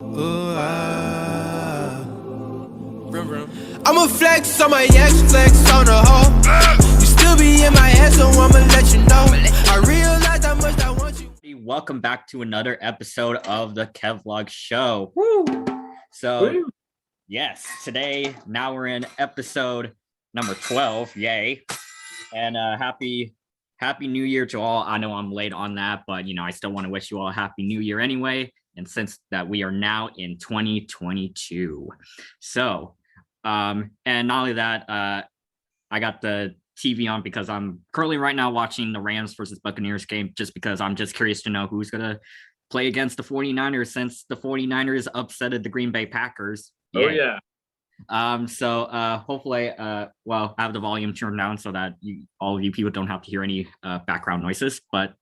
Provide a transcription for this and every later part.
Ooh, I'ma flex on my ex, flex on the hoe. You still be in my head, so I'ma let you know. I realize how much I want you. Welcome back to another episode of the Kevlogs Show. Woo! So, yes, today, now we're in episode number 12. Yay. And happy New Year to all. I know I'm late on that, but, I still want to wish you all a happy New Year anyway. And since that we are now in 2022. So, and not only that, I got the TV on because I'm currently right now watching the Rams versus Buccaneers game, just because I'm just curious to know who's going to play against the 49ers since the 49ers upsetted the Green Bay Packers. Yay. Oh, yeah. So hopefully, I have the volume turned down so that all of you people don't have to hear any background noises, but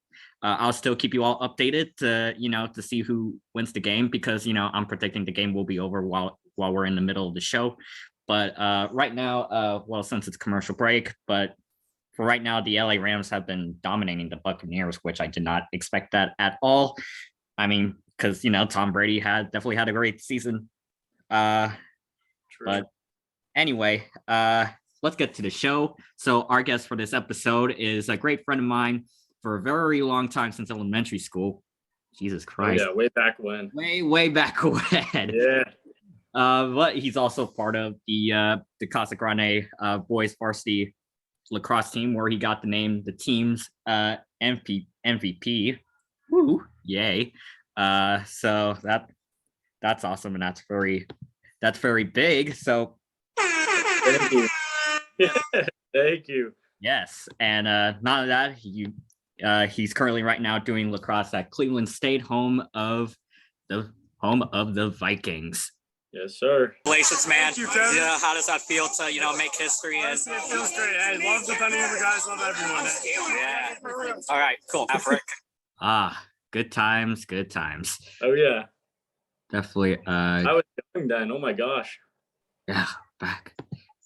I'll still keep you all updated to see who wins the game, because, I'm predicting the game will be over while we're in the middle of the show. But right now, since it's commercial break, but for right now, the LA Rams have been dominating the Buccaneers, which I did not expect that at all. I mean, because, Tom Brady definitely had a great season. But anyway, let's get to the show. So our guest for this episode is a great friend of mine for a very long time, since elementary school. Jesus Christ. Oh, yeah, way back when. Way back when. Yeah. But he's also part of the Casa boys varsity lacrosse team, where he got to name the team's MVP. Woo, yay! So that's awesome, and that's very big. So thank you. Thank you. Yes, and not that he's currently right now doing lacrosse at Cleveland State, home of the Vikings. Yes, sir. Congratulations, man. How does that feel to, make history? It feels great. Hey, love the Penny River guys. Love everyone. Yeah. All right, cool. Maverick. Good times. Oh, yeah. Definitely. I was young then. Oh, my gosh. Yeah, back.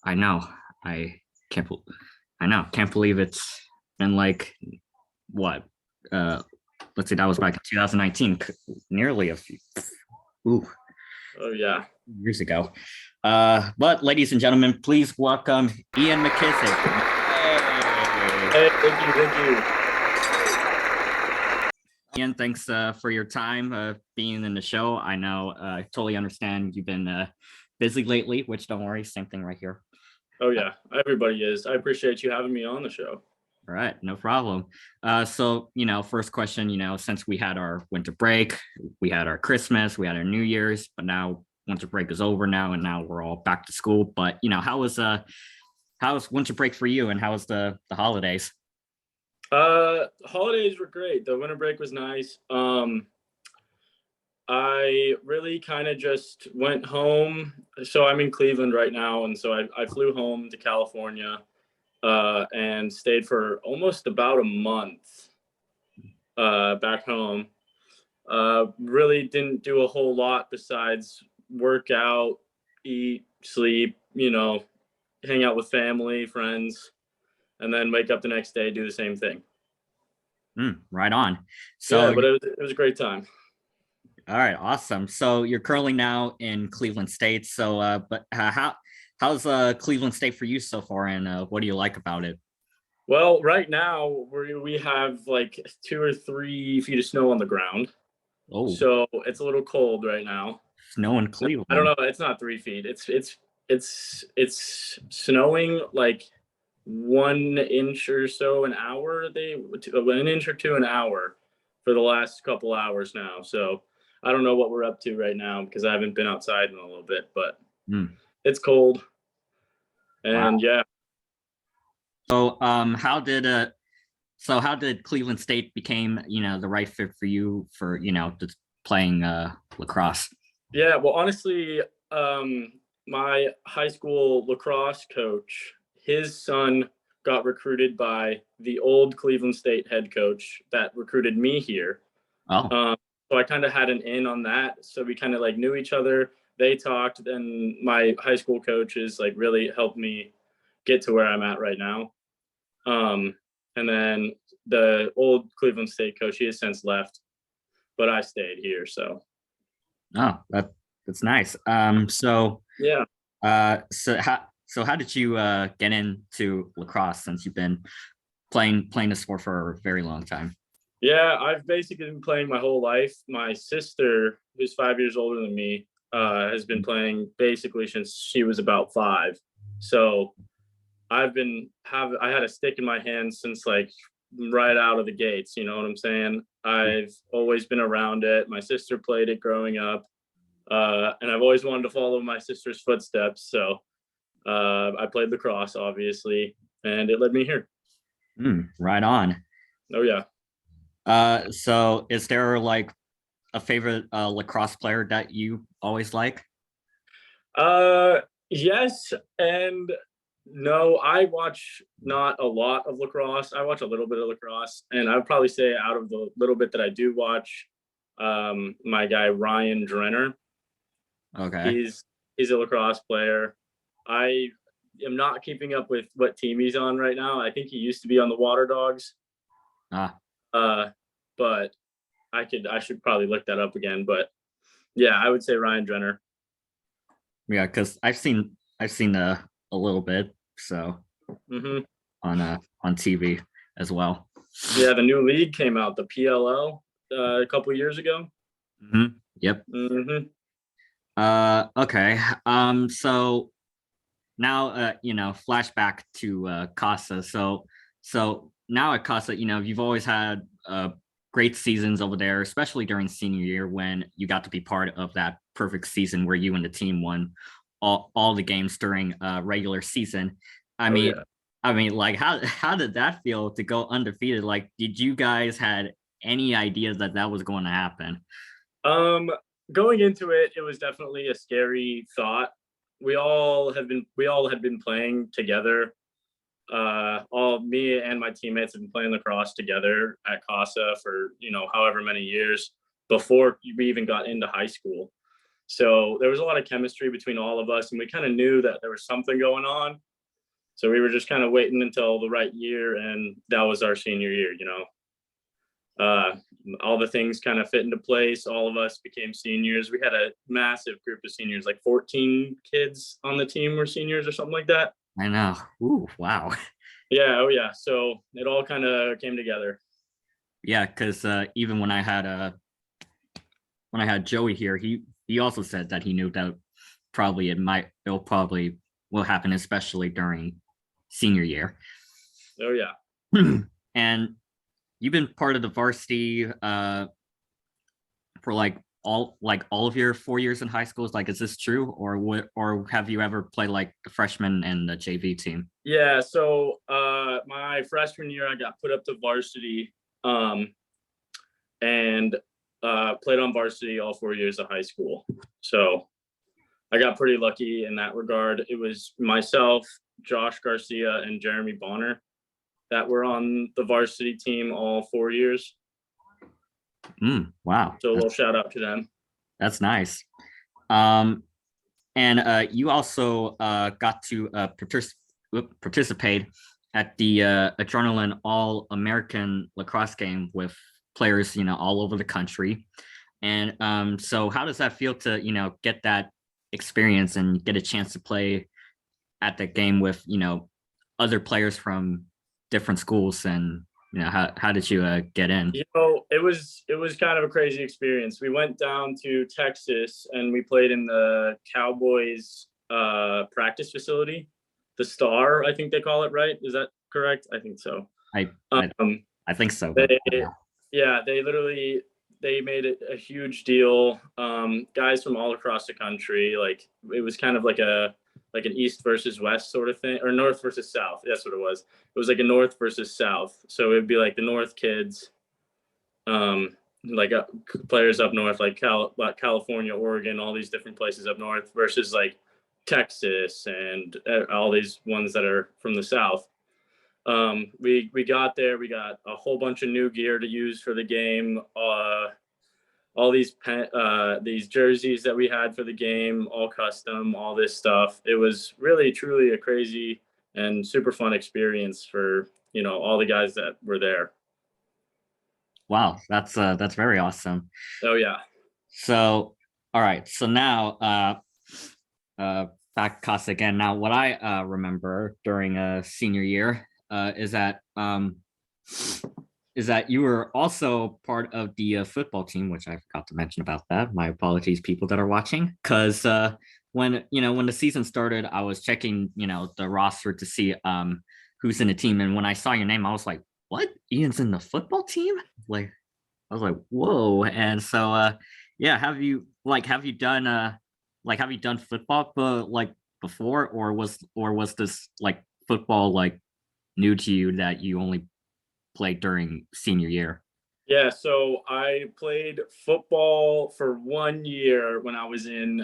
I know. Can't believe it's been like, what? Let's see, that was back in 2019. Nearly a few. Ooh. Oh, yeah. Years ago. But ladies and gentlemen, please welcome Ian McKissick. Hey, thank you. Ian, thanks for your time being in the show. I know, I totally understand you've been busy lately, which don't worry, same thing right here. Oh, yeah. Everybody is. I appreciate you having me on the show. All right, no problem. So, first question, since we had our winter break, we had our Christmas, we had our New Year's, but now winter break is over now, and now we're all back to school. But, how was winter break for you, and how was the holidays? Holidays were great. The winter break was nice. I really kind of just went home. So I'm in Cleveland right now, and so I flew home to California. And stayed for almost about a month back home. Really didn't do a whole lot besides work out, eat, sleep, hang out with family, friends, and then wake up the next day, do the same thing. Right on. So, yeah, but it was a great time. All right, awesome. So you're currently now in Cleveland State. So, but how's Cleveland State for you so far, and what do you like about it? Well, right now we have like 2 or 3 feet of snow on the ground. Oh, so it's a little cold right now. Snow in Cleveland. I don't know. It's not 3 feet. It's snowing like 1 inch or so an hour. 1 inch or 2 an hour for the last couple hours now. So I don't know what we're up to right now because I haven't been outside in a little bit, but. It's cold, and wow. Yeah. So, how did Cleveland State became, the right fit for you for, just playing lacrosse? Yeah, well, honestly, my high school lacrosse coach, his son got recruited by the old Cleveland State head coach that recruited me here. Oh. So I kind of had an in on that. So we kind of like knew each other. They talked, and my high school coaches like really helped me get to where I'm at right now. And then the old Cleveland State coach, he has since left, but I stayed here. So Oh, that's nice. Yeah. So how did you get into lacrosse since you've been playing the sport for a very long time? Yeah, I've basically been playing my whole life. My sister, who's 5 years older than me, has been playing basically since she was about 5. So I had a stick in my hand since like right out of the gates. You know what I'm saying? I've always been around it. My sister played it growing up, and I've always wanted to follow my sister's footsteps. So I played lacrosse, obviously, and it led me here. Right on. Oh yeah. So is there like a favorite lacrosse player that you always like? Uh, yes and no. I watch not a lot of lacrosse. I watch a little bit of lacrosse, and I would probably say out of the little bit that I do watch, my guy Ryan Drenner. Okay. He's a lacrosse player. I am not keeping up with what team he's on right now. I think he used to be on the Water Dogs. Ah, Uh, but I should probably look that up again. But yeah, I would say Ryan Drenner. yeah, because I've seen a little bit, so Hmm. on TV as well. Yeah, the new league came out, the PLO, a couple years ago. Yep. Hmm. Okay. So now flashback to Casa. So now at Casa, you've always had great seasons over there, especially during senior year when you got to be part of that perfect season where you and the team won all the games during regular season. I Oh mean, yeah. like how did that feel to go undefeated? Like, did you guys had any idea that that was going to happen? Um, Going into it, it was definitely a scary thought. We all had been playing together. All me and my teammates have been playing lacrosse together at Casa for however many years before we even got into high school. So there was a lot of chemistry between all of us, and we kind of knew that there was something going on. So we were just kind of waiting until the right year, and that was our senior year. Uh, all the things kind of fit into place. All of us became seniors. We had a massive group of seniors, like 14 kids on the team were seniors or something like that. I know. Ooh, wow. Yeah, oh yeah. So it all kind of came together. Yeah, because even when I had Joey here, he also said that he knew that it'll probably will happen, especially during senior year. Oh yeah. And you've been part of the varsity for like all of your 4 years in high school. Like, is this true, or what? Or have you ever played like the freshman and the JV team? Yeah. So my freshman year, I got put up to varsity, and played on varsity all 4 years of high school. So I got pretty lucky in that regard. It was myself, Josh Garcia, and Jeremy Bonner that were on the varsity team all 4 years. Wow, So a little shout out to them. that's nice. Um, and you also got to participate at the Adrenaline All American Lacrosse game with players, all over the country. And so, how does that feel to, get that experience and get a chance to play at the game with, other players from different schools? And how did you get in? It was kind of a crazy experience. We went down to Texas and we played in the Cowboys practice facility, the Star, I think they call it, right? Is that correct? I think so. I Um, I think so. they, yeah, they made it a huge deal. Guys from all across the country, like it was kind of like an east versus west sort of thing, or north versus south. That's what it was. It was like a north versus south. So it'd be like the north kids, like players up north, like California, Oregon, all these different places up north, versus like Texas and all these ones that are from the south. We got there. We got a whole bunch of new gear to use for the game. All these jerseys that we had for the game, all custom, all this stuff. It was really truly a crazy and super fun experience for all the guys that were there. Wow, that's very awesome. Oh yeah. So All right. So now, back to Casa again. Now, what I remember during senior year is that you were also part of the football team, which I forgot to mention about that. My apologies, people that are watching, because when the season started, I was checking the roster to see who's in the team, and when I saw your name, I was like, "What? Ian's in the football team?" Like, I was like, "Whoa!" And so, yeah, have you done football before, or was this like football like new to you that you only played during senior year? Yeah, so I played football for 1 year when I was in,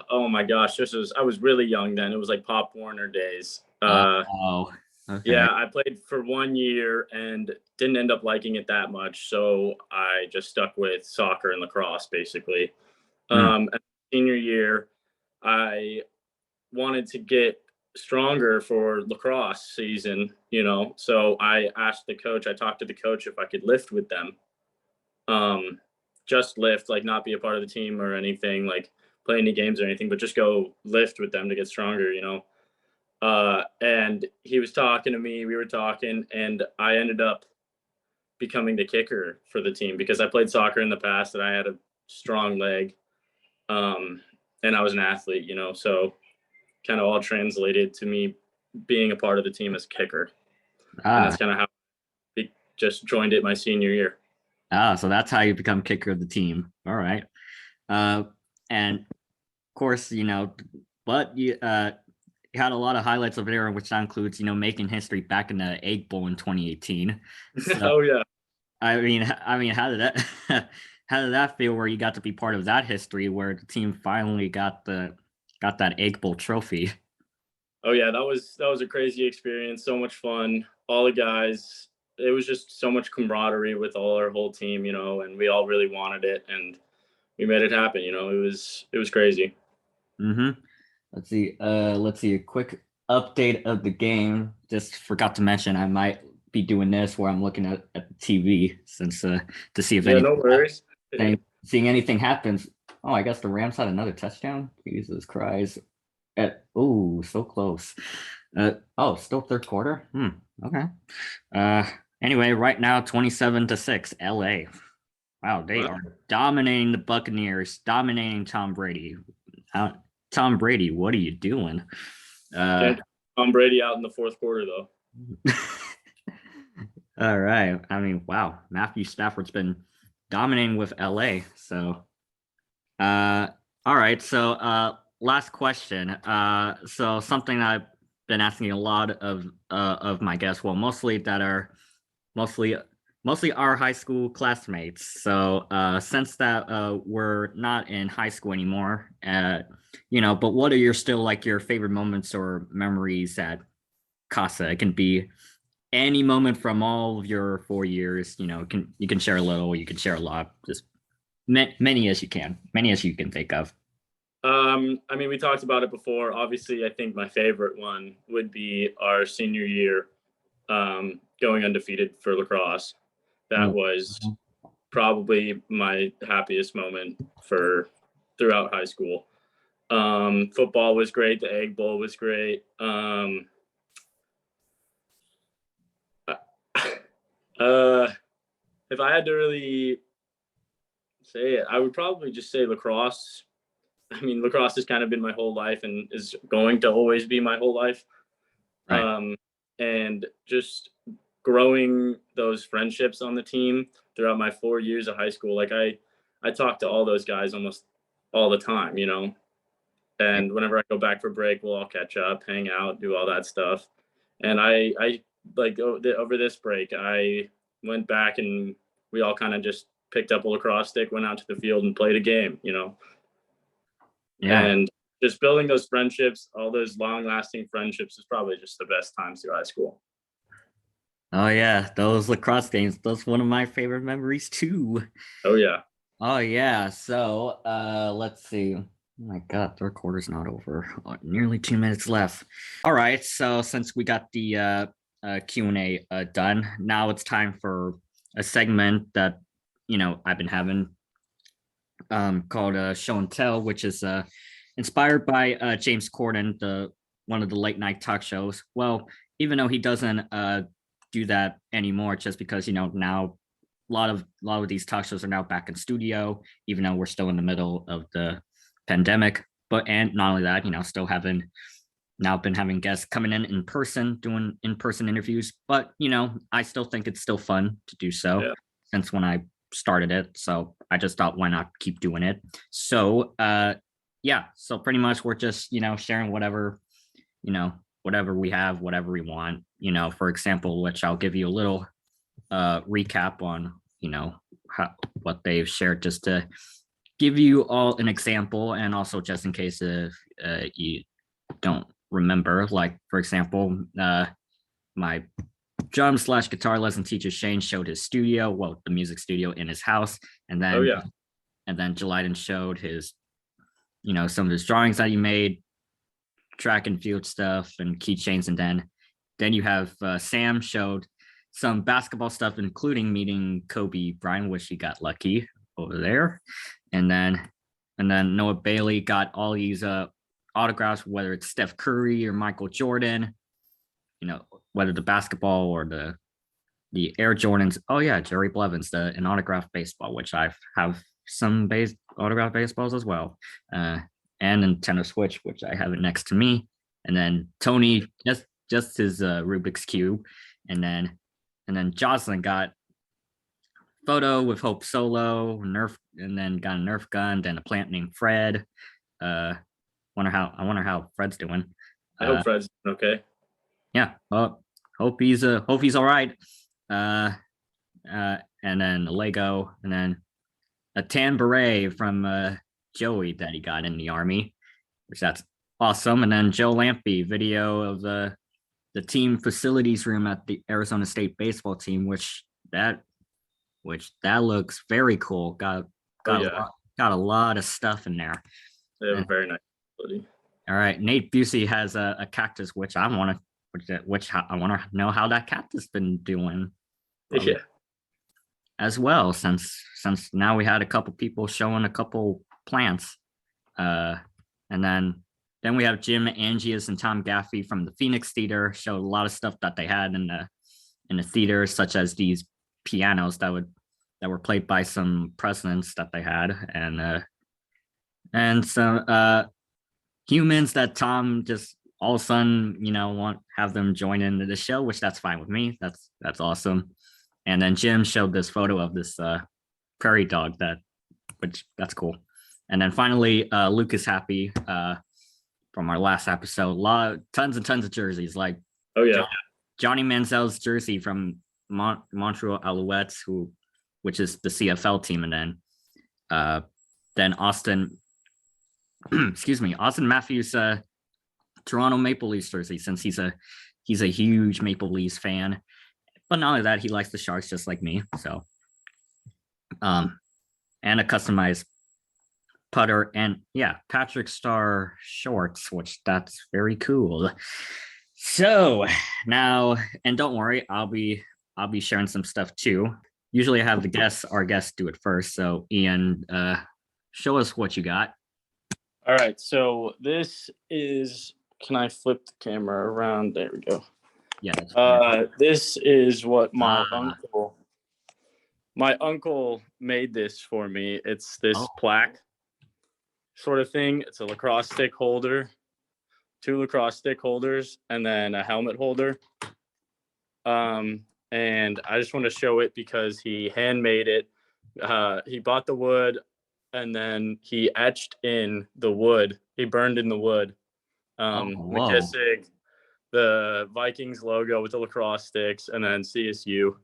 oh my gosh, I was really young then. It was like Pop Warner days. Oh, okay. Yeah, I played for 1 year and didn't end up liking it that much. So I just stuck with soccer and lacrosse basically. Mm, And senior year, I wanted to get stronger for lacrosse season, So I asked the coach, I talked to the coach if I could lift with them. Just lift, like not be a part of the team or anything, like play any games or anything, but just go lift with them to get stronger. And he was talking to me, we were talking, and I ended up becoming the kicker for the team because I played soccer in the past and I had a strong leg. And I was an athlete, so kind of all translated to me being a part of the team as kicker. And ah, that's kind of how I just joined it my senior year. so that's how you become kicker of the team. All right. And of course, but you had a lot of highlights of it, which includes, making history back in the Egg Bowl in 2018. So, Oh yeah. I mean, how did that how did that feel where you got to be part of that history where the team finally got that Egg Bowl trophy? Oh yeah, that was a crazy experience. So much fun. All the guys. It was just so much camaraderie with our whole team, and we all really wanted it, and we made it happen. It was crazy. Mm-hmm. Let's see a quick update of the game. Just forgot to mention I might be doing this where I'm looking at the TV since to see if Yeah, no worries. seeing anything happens. Oh, I guess the Rams had another touchdown. Jesus Christ. So close. Still third quarter. Okay. Uh anyway, right now 27-6 LA. Wow, they Wow. are dominating the Buccaneers, dominating Tom Brady. Tom Brady, what are you doing? Can't Tom Brady out in the fourth quarter though. All right. I mean, wow. Matthew Stafford's been dominating with LA. So, all right. So, last question. So something I've been asking a lot of my guests, well, mostly that are mostly mostly our high school classmates. So, since that we're not in high school anymore, but what are your favorite moments or memories at Casa? It can be any moment from all of your 4 years. You can share a little, you can share a lot, just many as you can, many as you can think of. I mean, we talked about it before. Obviously, I think my favorite one would be our senior year, going undefeated for lacrosse. That was Mhm. probably my happiest moment for throughout high school. Football was great. The Egg Bowl was great. Uh, if I had to really say it, I would probably just say lacrosse. I mean, lacrosse has kind of been my whole life and is going to always be my whole life. Right. And just growing those friendships on the team throughout my 4 years of high school. Like I talk to all those guys almost all the time. And whenever I go back for break, we'll all catch up, hang out, do all that stuff. And I like over this break, I went back and we all kind of just picked up a lacrosse stick, went out to the field and played a game. Yeah. And just building those friendships, all those long lasting friendships is probably just the best times through high school. Oh yeah, those lacrosse games. Those one of my favorite memories too. Oh yeah. Oh yeah. So let's see. Oh my God, third quarter's not over. Nearly 2 minutes left. All right. So since we got the Q&A done, now it's time for a segment that I've been having called Show and Tell, which is inspired by James Corden, the one of the late night talk shows. Well, even though he doesn't do that anymore, just because now a lot of these talk shows are now back in studio, even though we're still in the middle of the pandemic. But and not only that, still been having guests coming in person, doing in-person interviews. But I still think it's still fun to do so since when I started it. So I just thought, why not keep doing it? So so pretty much we're just sharing whatever whatever we have, whatever we want. For example, which I'll give you a little recap on what they've shared, just to give you all an example, and also just in case if you don't remember. Like, for example, my drum/guitar lesson teacher Shane showed his studio, well, the music studio in his house, and then Jeliden showed his some of his drawings that he made, track and field stuff and keychains. And then you have Sam showed some basketball stuff, including meeting Kobe Bryant, which he got lucky over there. And then Noah Bailey got all these autographs, whether it's Steph Curry or Michael Jordan, whether the basketball or the Air Jordans. Oh yeah, Jerry Blevins, an autographed baseball, which I have some autographed baseballs as well, and Nintendo Switch, which I have it next to me. And then Tony just his Rubik's Cube, and then Jocelyn got photo with Hope Solo, Nerf, and then got a Nerf gun, then a plant named Fred. I wonder how Fred's doing. I hope Fred's okay. Yeah, well, hope he's all right. And then a Lego, and then a tan beret from Joey that he got in the Army, which that's awesome. And then Joe Lampy video of the team facilities room at the Arizona State baseball team, which that looks very cool. Got a lot of stuff in there. They have a very nice facility. All right, Nate Busey has a cactus, which I want to know how that cactus been doing. Yeah. As well, since now we had a couple people showing a couple plants, and then we have Jim Angius and Tom Gaffey from the Phoenix Theater showed a lot of stuff that they had in the theater, such as these pianos that were played by some presidents that they had, and some humans that Tom just all of a sudden have them join into the show, which that's fine with me. That's awesome. And then Jim showed this photo of this prairie dog which that's cool. And then finally, Luke is happy from our last episode. Tons and tons of jerseys, like Johnny Manziel's jersey from Montreal Alouettes, which is the CFL team, and then Austin Matthews Toronto Maple Leafs jersey, since he's a huge Maple Leafs fan. But not only that, he likes the Sharks just like me. So, and a customized putter, and Patrick Star shorts, which that's very cool. So now, and don't worry, I'll be sharing some stuff too. Usually I have our guests do it first. So Ian, show us what you got. All right, so this is, can I flip the camera around? There we go. Yeah. This is what my uncle made this for me. It's this plaque sort of thing. It's a lacrosse stick holder, 2 lacrosse stick holders, and then a helmet holder. And I just want to show it because he handmade it. He bought the wood, and then he etched in the wood. He burned in the wood. McKissick, the Vikings logo with the lacrosse sticks, and then CSU.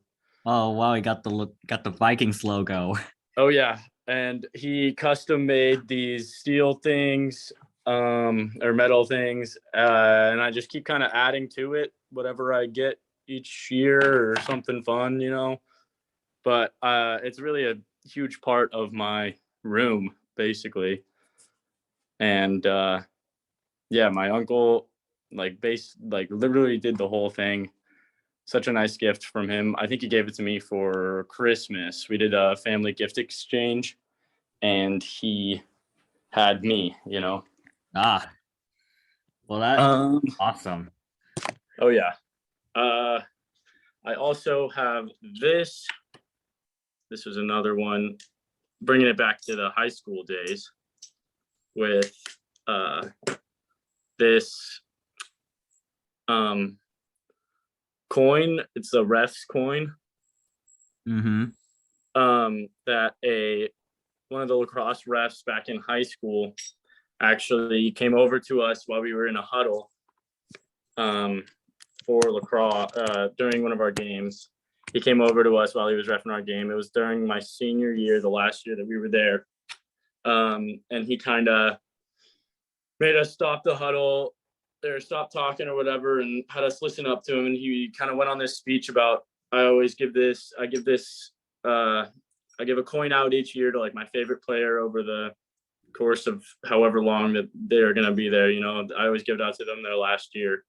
Oh wow, he got the Vikings logo. Oh yeah, and he custom made these steel things, or metal things, and I just keep kind of adding to it whatever I get each year or something fun, But it's really a huge part of my room, basically. And my uncle literally did the whole thing. Such a nice gift from him. I think he gave it to me for Christmas. We did a family gift exchange, and he had me, you know. Ah, well, that's awesome. Oh yeah. I also have this. This was another one, bringing it back to the high school days with this coin. It's a ref's coin. Mm-hmm. That one of the lacrosse refs back in high school actually came over to us while we were in a huddle for lacrosse during one of our games. He came over to us while he was reffing our game. It was during my senior year, the last year that we were there. And he kind of made us stop the huddle or stop talking or whatever and had us listen up to him. And he kind of went on this speech about, I give a coin out each year to like my favorite player over the course of however long that they're going to be there. You know, I always give it out to them their last year.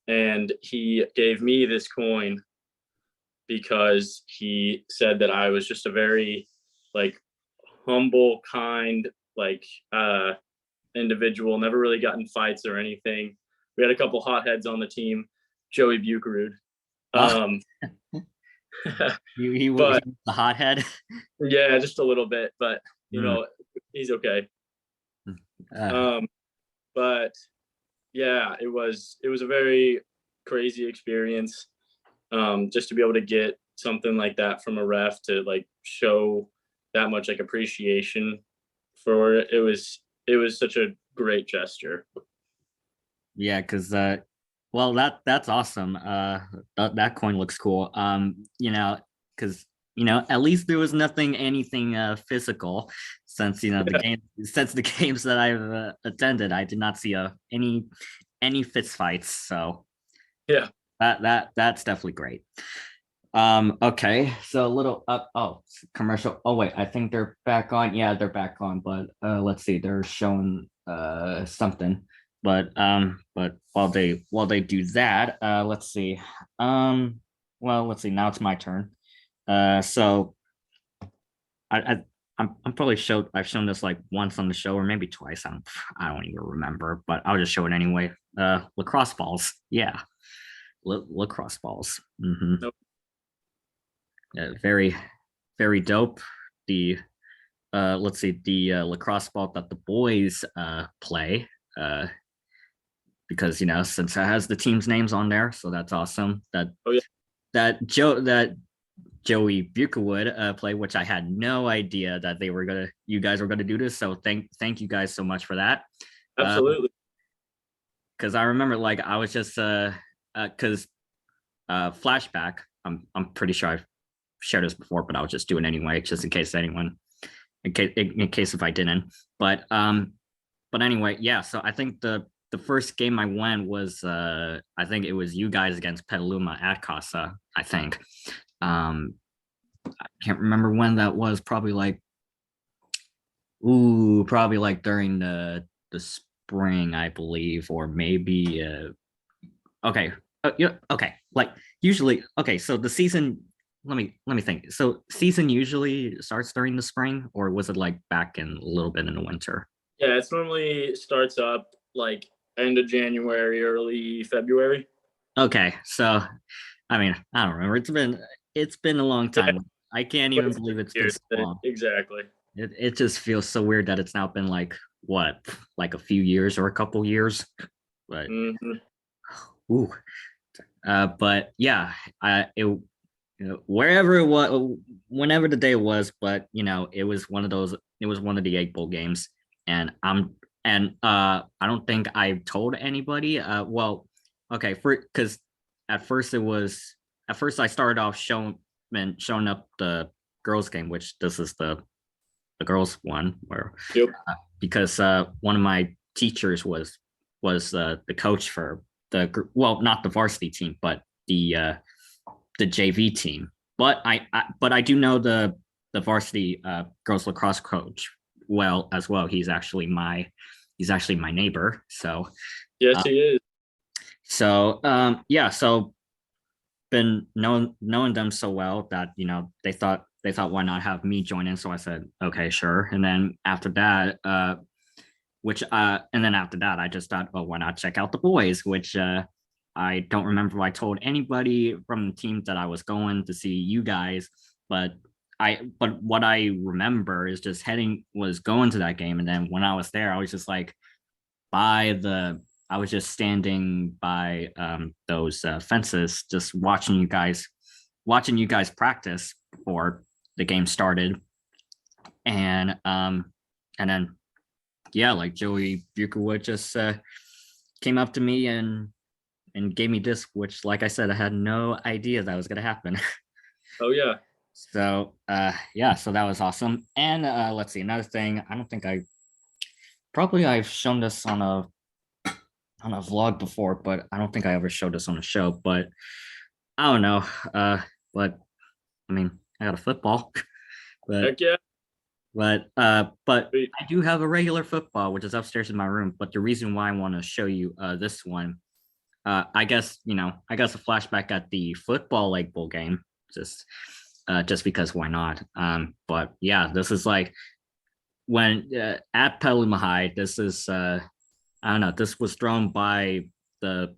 And he gave me this coin because he said that I was just a very like humble, kind, like individual, never really got in fights or anything. We had a couple hotheads on the team, Joey Bucherud. He was the hothead. Yeah, just a little bit, but you know, he's okay. But yeah, it was a very crazy experience. Just to be able to get something like that from a ref to like show that much like appreciation for it. It was such a great gesture. Yeah, because well, that's awesome. That coin looks cool. You know, because at least there was anything physical, since since the games that I've attended, I did not see any fist fights. So yeah, that's definitely great. Okay, so a little commercial. Oh wait, I think they're back on. Yeah, they're back on, but let's see, they're showing something. But while they do that, let's see. Well, let's see. Now it's my turn. So I'm probably I've shown this like once on the show or maybe twice. I don't even remember, but I'll just show it anyway. Lacrosse balls. Yeah. Lacrosse balls. Mm-hmm. Nope. Very, very dope. The let's see, the lacrosse ball that the boys play, because since it has the team's names on there, so that's awesome. That Joey Bucherud play, which I had no idea that you guys were gonna do this. So thank you guys so much for that. Absolutely. Because I remember like I was just because flashback. I'm pretty sure I've shared this before, but I'll just do it anyway, just in case if I didn't. But anyway, yeah. So I think the first game I went was I think it was you guys against Petaluma at Casa. I think. I can't remember when that was. Probably like during the spring, I believe, or maybe okay. Yeah, okay. Like usually, okay. So the season. Let me think. So season usually starts during the spring, or was it like back in a little bit in the winter? Yeah, it's normally starts up like end of January, early February. Okay, so I mean, I don't remember. It's been a long time. Yeah. I can't even believe it's been so long. Exactly. It just feels so weird that it's now been like what, like a few years or a couple years. But but yeah, wherever it was, whenever the day was, but it was one of the Egg Bowl games, and I don't think I told anybody. Well, okay, because at first I started off showing up the girls game, which this is the girls one, where because one of my teachers was the coach for not the varsity team, but the JV team. But I do know the varsity girls lacrosse coach well as well. He's actually my neighbor. So yes, he is. So yeah, so been knowing them so well that they thought they thought, why not have me join in? So I said, okay, sure. And then after that, I just thought, oh, why not check out the boys? Which I don't remember if I told anybody from the team that I was going to see you guys, but what I remember is just going to that game, and then when I was there, I was just like I was just standing by those fences, just watching you guys practice before the game started, and then yeah, like Joey Bukerwood just came up to me and gave me this, which, like I said, I had no idea that was gonna happen. Oh yeah. So yeah, so that was awesome. And let's see, another thing. I don't think I've shown this on a vlog before, but I don't think I ever showed this on a show. But I don't know. But I mean, I got a football. But Heck yeah. but I do have a regular football, which is upstairs in my room. But the reason why I want to show you this one, I guess a flashback at the football Lake Bowl game, just because why not? But yeah, this is like when at Petaluma High. This is I don't know. This was thrown by the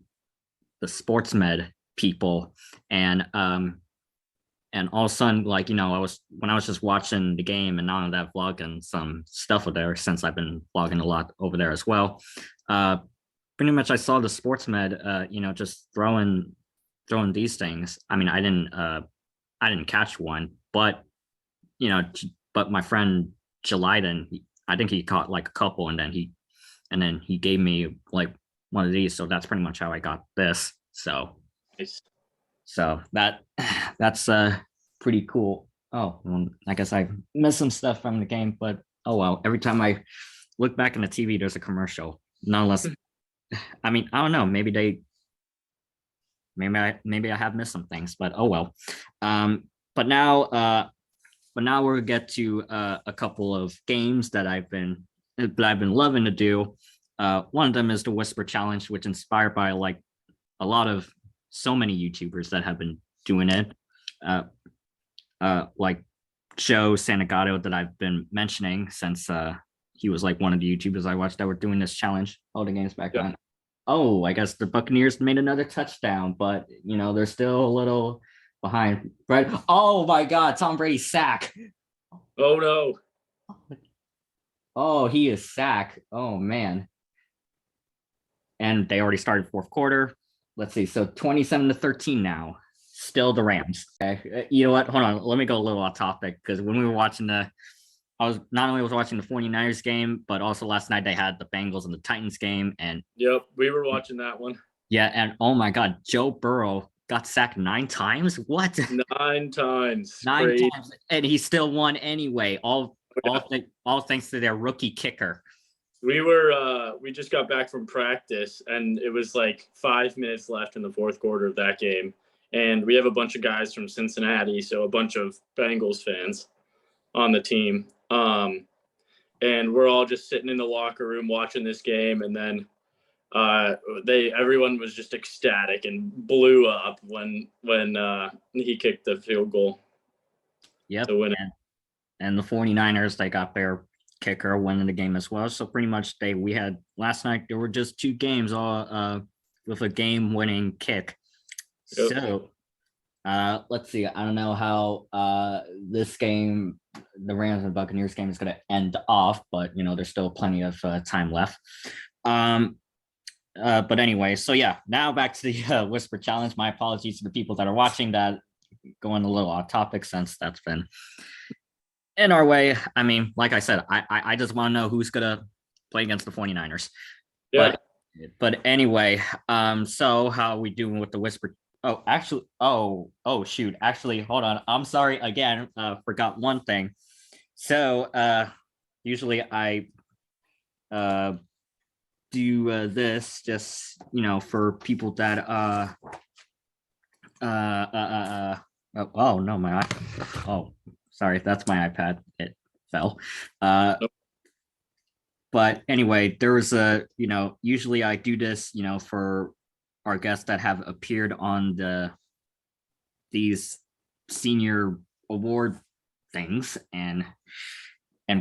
sports med people, and all of a sudden, like, when I was just watching the game and on that vlog and some stuff over there, since I've been vlogging a lot over there as well. Pretty much I saw the sports med, just throwing these things. I mean, I didn't catch one, but but my friend Jeliden, I think he caught like a couple, and then he gave me like one of these. So that's pretty much how I got this. So Nice. So that's pretty cool. Oh, well, I guess I missed some stuff from the game, but oh well. Every time I look back in the TV, there's a commercial. Nonetheless, I mean, I don't know. Maybe I have missed some things, but oh well. But now we'll get to a couple of games that I've been loving to do. One of them is the Whisper Challenge, which inspired by like a lot of so many YouTubers that have been doing it. Like Joe Santagato that I've been mentioning since he was like one of the YouTubers I watched that were doing this challenge. Oh, the game's back on. Oh, I guess the Buccaneers made another touchdown, but they're still a little behind. Right? Oh my God, Tom Brady's sack. Oh no. Oh, he is sack. Oh man. And they already started fourth quarter. Let's see. So 27-13 now. Still the Rams. Okay. You know what? Hold on. Let me go a little off topic, because when we were watching I was watching the 49ers game, but also last night they had the Bengals and the Titans game. And yep, we were watching that one. Yeah, and oh my God, Joe Burrow got sacked 9 times. What? 9 times. 9 Great. times, and he still won anyway. All thanks to their rookie kicker. We just got back from practice, and it was like 5 minutes left in the fourth quarter of that game. And we have a bunch of guys from Cincinnati, so a bunch of Bengals fans on the team. And we're all just sitting in the locker room watching this game, and then everyone was just ecstatic and blew up when he kicked the field goal. Yep. To win it. And the 49ers, they got their kicker winning the game as well. So pretty much we had last night, there were just 2 games all with a game-winning kick. Yep. So let's see. I don't know how this game, the Rams and Buccaneers game, is going to end off, but there's still plenty of time left. But anyway, so yeah, now back to the Whisper Challenge. My apologies to the people that are watching that, going a little off topic since that's been in our way. I mean, like I said, I just want to know who's going to play against the 49ers. Yeah. But anyway, so how are we doing with the Whisper? Oh, actually, shoot. Actually, hold on. I'm sorry again. Forgot one thing. So usually I do this just for people that oh no, my iPad. Oh, sorry, that's my iPad. It fell. But anyway, there was usually I do this for our guests that have appeared on these senior award things, and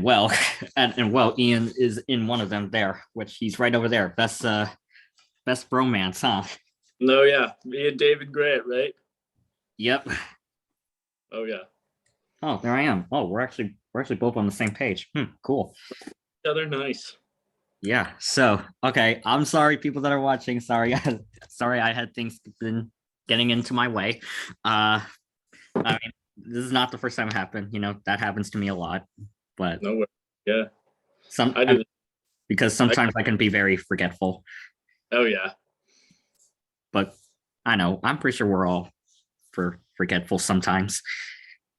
well, and well, Ian is in one of them there, which he's right over there. Best bromance, huh? No, yeah, me and David Grant, right? Yep. Oh yeah, Oh, there I am. Oh, we're actually both on the same page. Cool. other nice. Yeah. So, okay. I'm sorry, people that are watching. Sorry, sorry, I had things been getting into my way. I mean, this is not the first time it happened. You know, that happens to me a lot. But No way. Yeah, some I do. because sometimes I can be very forgetful. Oh yeah. But I know I'm pretty sure we're all forgetful sometimes.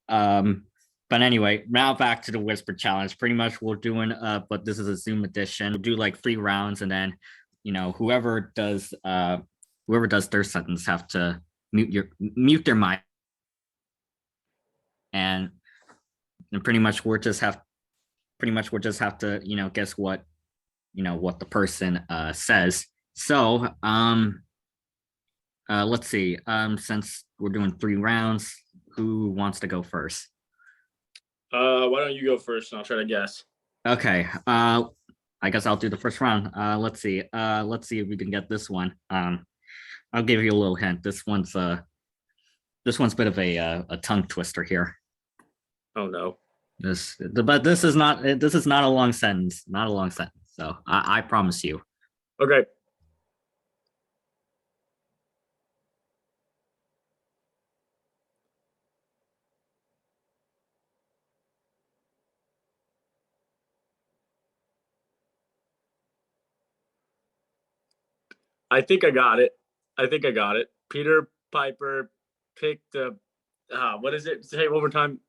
But anyway, now back to the whisper challenge. Pretty much we're doing but this is a Zoom edition. We'll do like 3 rounds, and then whoever does their sentence have to mute their mic, and pretty much we'll just have to guess what what the person says. So let's see. Since we're doing 3 rounds, who wants to go first? Why don't you go first and I'll try to guess. Okay. I guess I'll do the first round. Let's see. Let's see if we can get this one. I'll give you a little hint. This one's a bit of a tongue twister here. Oh no. But this is not a long sentence. Not a long sentence. So I promise you. Okay. I think I got it. Peter Piper picked a. What is it? Say it one more time.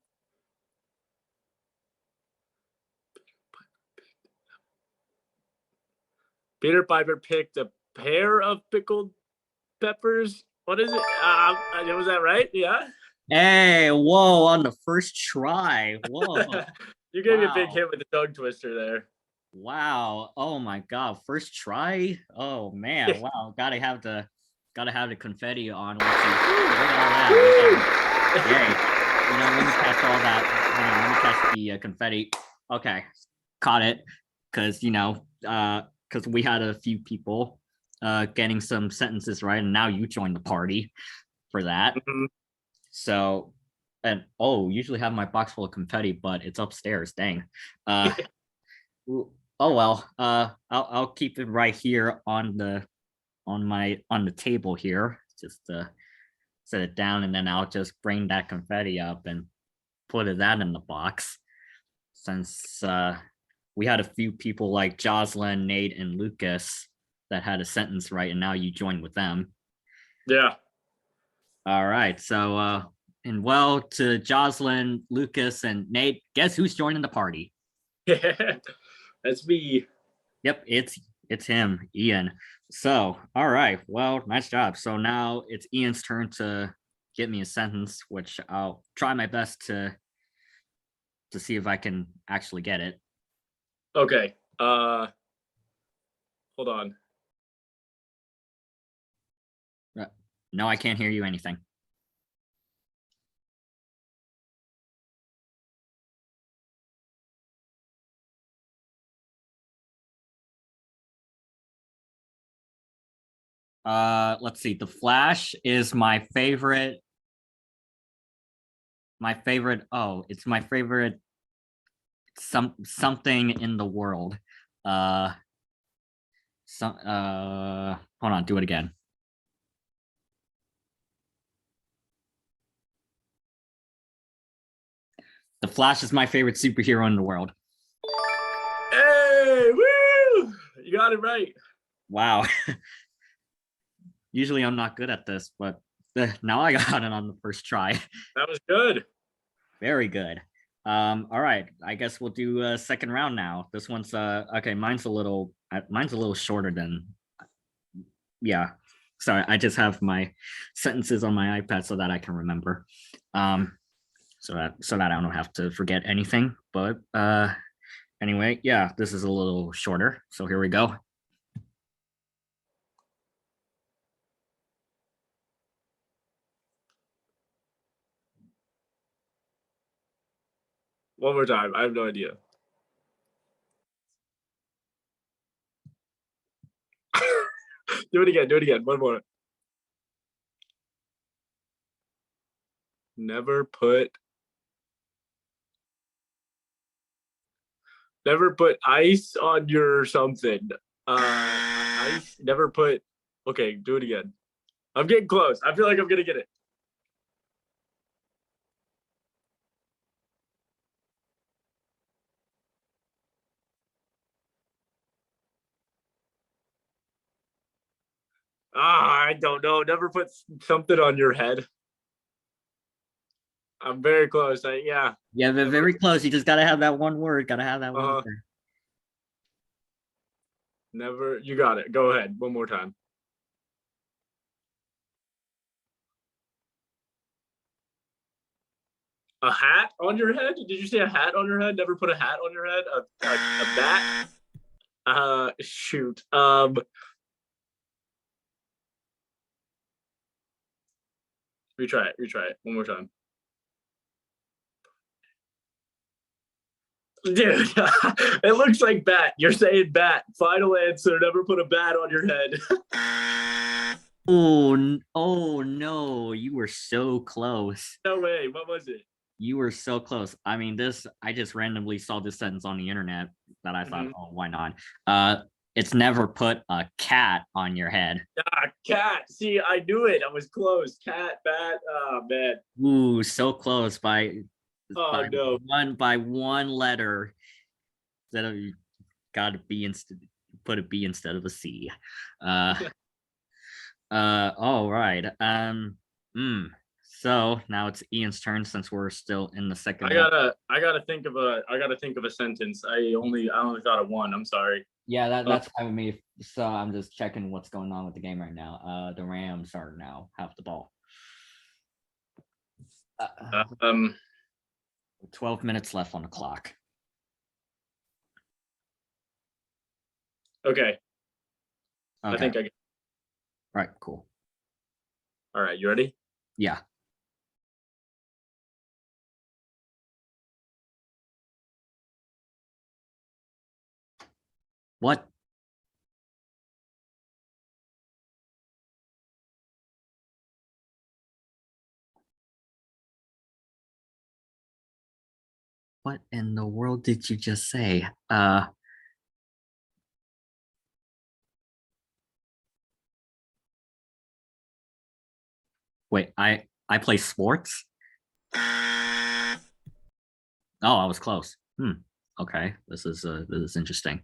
Peter Piper picked a pair of pickled peppers. What is it? Was that right? Yeah. Hey, whoa! On the first try. Whoa! You gave me a Wow. big hit with the tongue twister there. Wow. Oh my God. First try. Oh man. Wow. Gotta have the confetti on. Look at all that. Yay. Let me catch all that. Let me catch the confetti. Okay. Caught it. Cause because we had a few people getting some sentences right, and now you joined the party for that. Mhm. So, and usually have my box full of confetti, but it's upstairs. Dang. Oh well. I'll keep it right here on the table here. Just set it down, and then I'll just bring that confetti up and put that in the box. Since we had a few people like Jocelyn, Nate, and Lucas that had a sentence right, and now you joined with them. Yeah. All right. So and well, to Jocelyn, Lucas, and Nate, guess who's joining the party? That's me. Yep, it's him, Ian. So, all right. Well, nice job. So now it's Ian's turn to get me a sentence, which I'll try my best to see if I can actually get it. Okay. Hold on. No, I can't hear you anything. Let's see. The Flash is my favorite. It's my favorite something in the world. Hold on, do it again. The Flash is my favorite superhero in the world. Hey, woo! You got it right. Wow. Usually I'm not good at this, but now I got it on the first try. That was good. Very good. All right. I guess we'll do a second round now. This one's okay. Mine's a little shorter than. Yeah. Sorry, I just have my sentences on my iPad so that I can remember. So that I don't have to forget anything. But anyway, yeah, this is a little shorter. So here we go. One more time. I have no idea. Do it again. Do it again. One more. Never put ice on your something. Ice. Never put. Okay, do it again. I'm getting close. I feel like I'm gonna get it. I don't know. Never put something on your head. I'm very close. Yeah. Yeah, they're very close. You just gotta have that one word. Gotta have that one word. Never. You got it. Go ahead. One more time. A hat on your head? Did you say a hat on your head? Never put a hat on your head? A bat? Shoot. Retry it. One more time. Dude, it looks like bat. You're saying bat. Final answer. Never put a bat on your head. Oh no, you were so close. No way. What was it? You were so close. I mean, I just randomly saw this sentence on the internet that I thought, oh, why not? It's never put a cat on your head. Cat. See, I knew it. I was close. Cat, bat. Oh, man. Ooh, so close by no. one letter. Instead of, you gotta be put a B instead of a C. All right. So now it's Ian's turn since we're still in the second. I gotta think of a sentence. I only thought of one. I'm sorry. Yeah, that's fine with me. So I'm just checking what's going on with the game right now. The Rams are now have the ball. 12 minutes left on the clock. Okay. I think I get. Right, cool. All right, you ready? Yeah. What? What in the world did you just say? Wait, I play sports? Oh, I was close. Okay, this is interesting.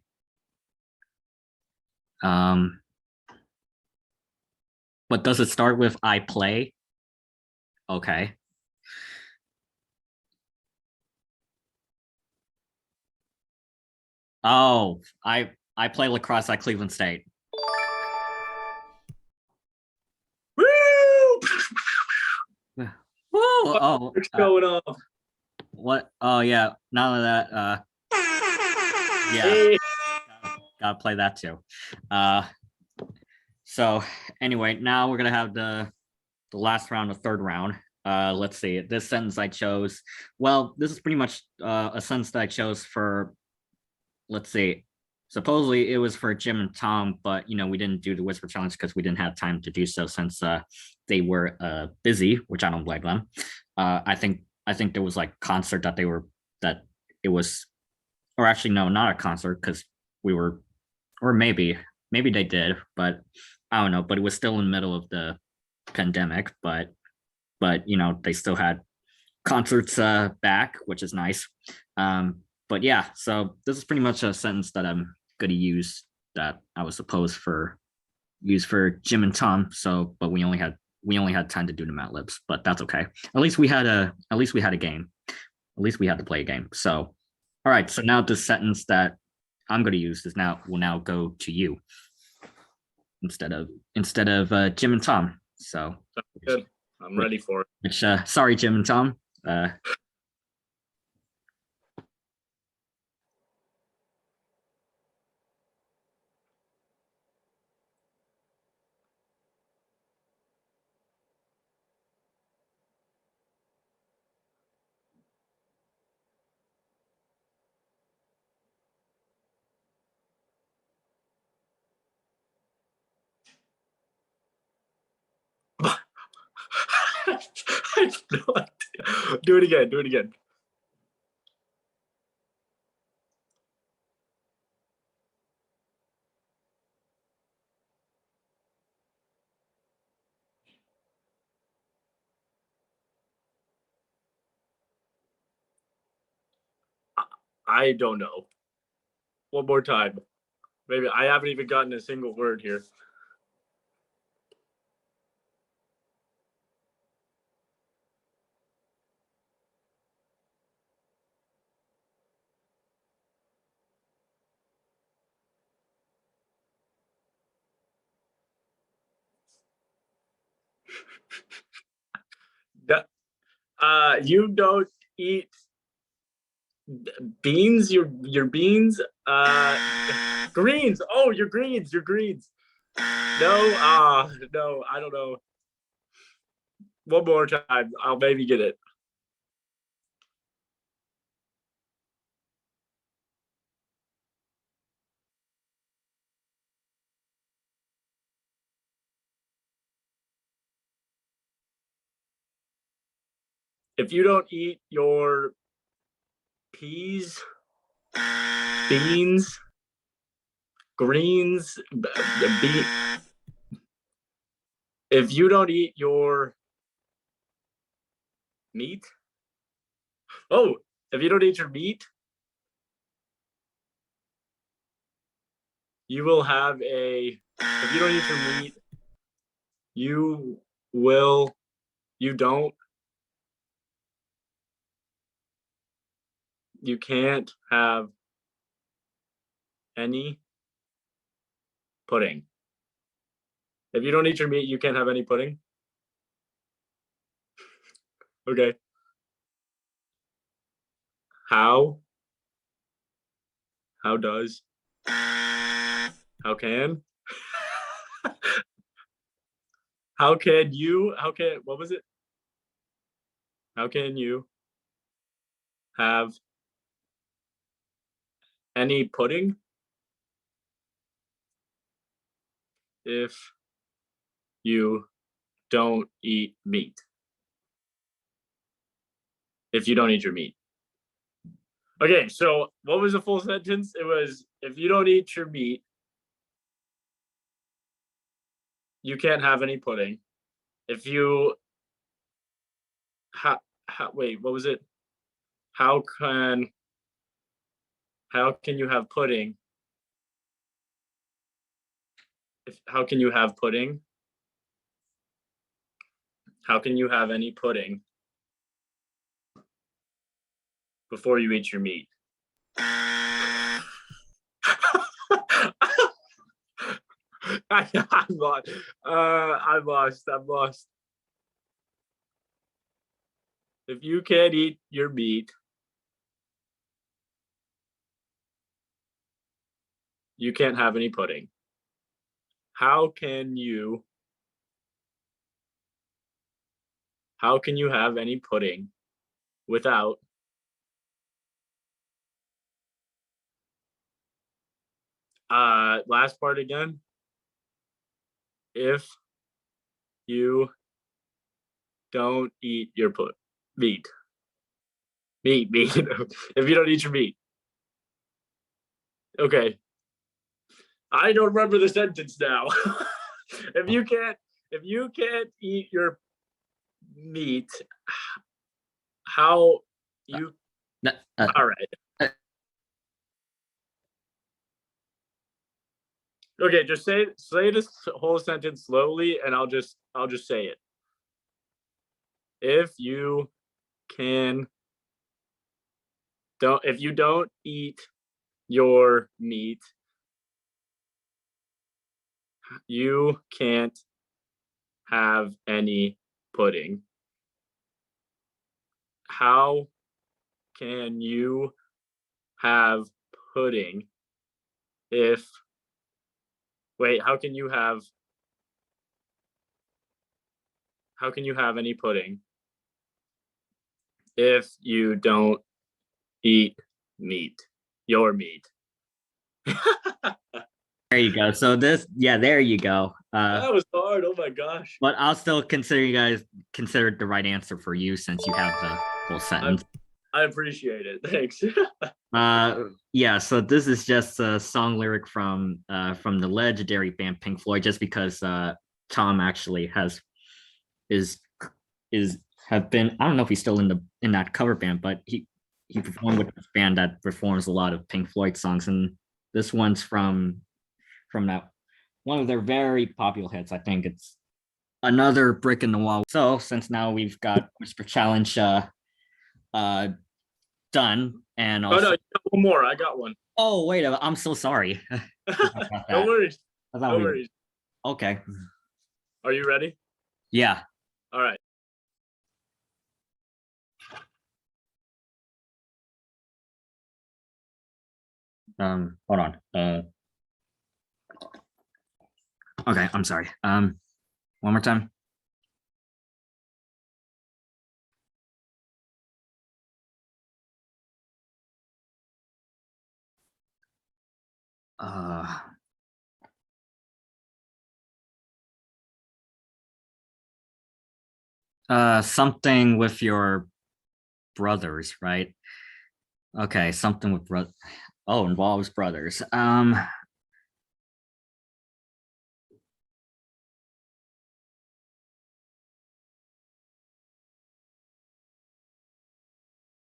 But does it start with I play? Okay. Oh, I play lacrosse at Cleveland State. Woo! Woo! Oh, what's going on? What? Oh yeah, none of that. Yeah, Hey. gotta play that too. So anyway, now we're gonna have the last round, the third round. Let's see. This sentence I chose. Well, this is pretty much a sentence that I chose for. Let's see. Supposedly it was for Jim and Tom, but we didn't do the whisper challenge because we didn't have time to do so since they were busy, which I don't blame them. I think there was like concert that it was, or actually no, not a concert because we were, or maybe they did, but I don't know. But it was still in the middle of the pandemic, but they still had concerts back, which is nice. But yeah, so this is pretty much a sentence that I'm gonna use that I was supposed use for Jim and Tom. So, but we only had time to do the Mad Libs, but that's okay. At least we had a game. At least we had to play a game. So, all right. So now the sentence that I'm gonna use will now go to you instead of Jim and Tom. So good. I'm ready for it. Which sorry, Jim and Tom. have no idea. Do it again. Do it again. I don't know. One more time. Maybe I haven't even gotten a single word here. You don't eat beans. Your beans. Greens. Oh, your greens. Your greens. No. No. I don't know. One more time. I'll maybe get it. If you don't eat your peas, beans, greens, if you don't eat your meat, if you don't eat your meat, you will have if you don't eat your meat, you can't have any pudding. If you don't eat your meat, you can't have any pudding. Okay. How does, how can, what was it? How can you have any pudding if you don't eat meat? If you don't eat your meat. Okay, so what was the full sentence? It was, if you don't eat your meat, you can't have any pudding. If you wait, what was it? How can you have pudding? How can you have pudding? How can you have any pudding before you eat your meat? I'm lost. I'm lost. If you can't eat your meat, you can't have any pudding. How can you have any pudding without last part again? If you don't eat your meat. Meat. If you don't eat your meat. Okay. I don't remember the sentence now. If you can't eat your meat, how you all right. Okay, just say this whole sentence slowly and I'll just say it. If you don't eat your meat, you can't have any pudding. How can you have pudding if how can you have any pudding if you don't eat your meat? There you go. So there you go. That was hard. Oh my gosh. But I'll still consider it the right answer for you since you have the whole sentence. I appreciate it. Thanks. Yeah, so this is just a song lyric from the legendary band Pink Floyd, just because Tom actually is have been, I don't know if he's still in that cover band, but he performed with this band that performs a lot of Pink Floyd songs, and this one's from that one of their very popular hits. I think it's Another Brick in the Wall. So since now we've got Whisper Challenge done, and also, Oh no, you got one more. I got one. oh wait, I'm so sorry. No worries. No worries. Okay. Are you ready? Yeah. All right. Hold on. Okay, I'm sorry. One more time. Something with your brothers, right? Okay, something with involves brothers.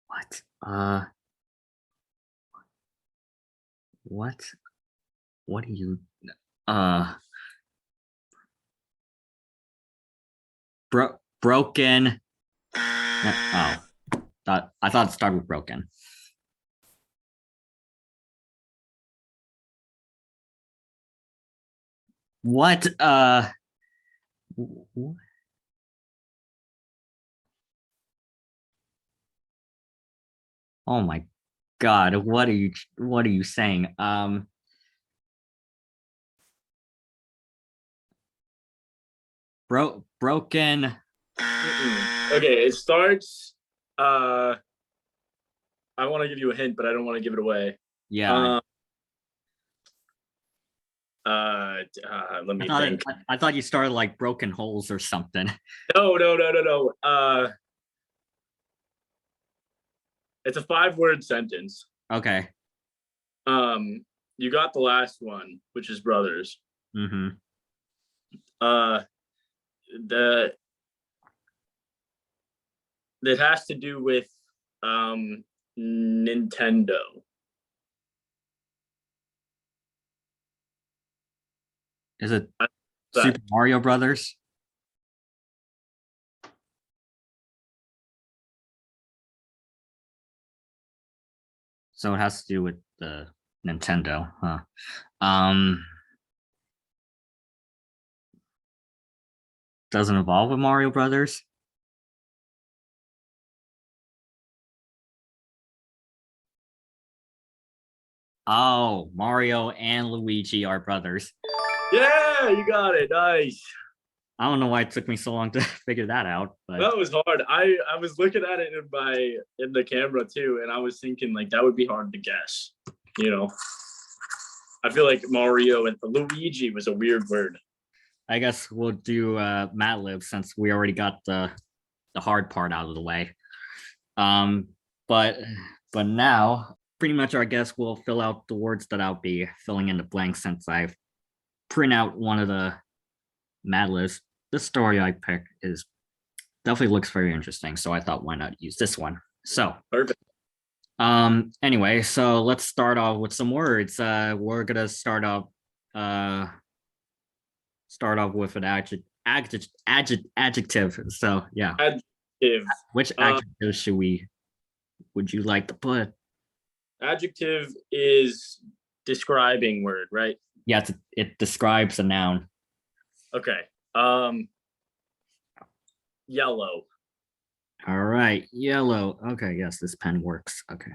What? What? What do you? Broken. Oh, I thought it started with broken. What? Oh my God! What are you saying? Broken. Okay, it starts. I want to give you a hint, but I don't want to give it away. Yeah. Let me think. I thought you started like broken holes or something. No. It's a 5-word sentence. Okay. You got the last one, which is brothers. Mm-hmm. It has to do with Nintendo. Is it Super Mario Brothers? So it has to do with the Nintendo, huh? Doesn't involve with Mario Brothers. Oh, Mario and Luigi are brothers. Yeah, you got it. Nice. I don't know why it took me so long to figure that out, but that was hard. I was looking at it in the camera too, and I was thinking like that would be hard to guess. You know, I feel like Mario and Luigi was a weird word. I guess we'll do Mad Lib since we already got the hard part out of the way. But now pretty much our guest will fill out the words that I'll be filling in the blanks since I've print out one of the Mad Libs. This story I picked is definitely looks very interesting, so I thought why not use this one. So perfect. Anyway, so let's start off with some words. We're gonna start off with an adjective. So yeah. Adjective. Which adjective would you like to put? Adjective is describing word, right? Yeah, it describes a noun. Okay. Yellow. All right, yellow. Okay, yes, this pen works. Okay.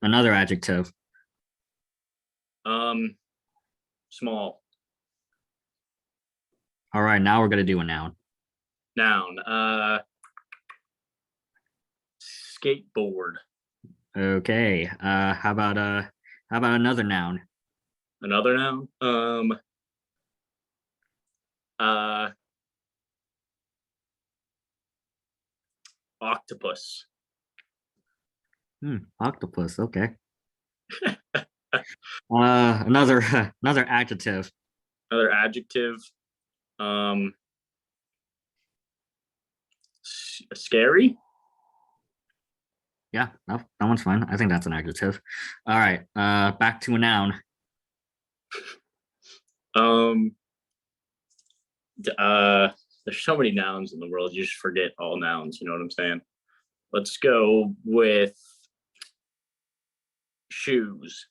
Another adjective. Small. All right, now we're gonna do a noun. Noun. Skateboard. Okay. How about another noun? Another noun. Octopus. Octopus. Okay. Another another adjective. Another adjective. Scary. Yeah, that one's fine. I think that's an adjective. All right. Back to a noun. There's so many nouns in the world, you just forget all nouns, you know what I'm saying? Let's go with shoes.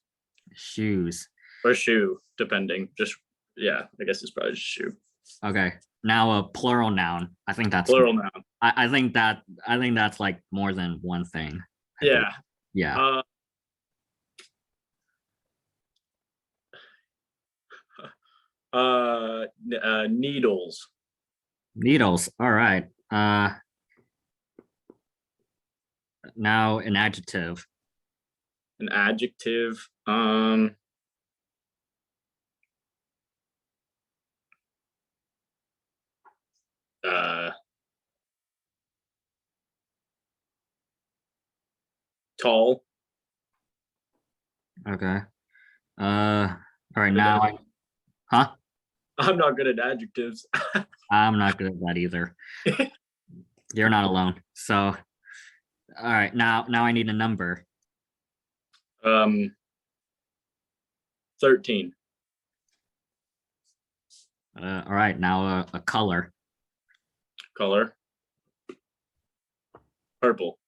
Shoes. Or shoe, depending. Just yeah, I guess it's probably just shoe. Okay. Now a plural noun. I think that's Plural noun. I think that's like more than one thing. Yeah. Yeah. Needles. Needles. All right. Now an adjective. An adjective. Tall. Okay. All right. Now huh? I'm not good at adjectives. I'm not good at that either. You're not alone. So, all right. Now I need a number. 13. All right. Now a color. Color. Purple.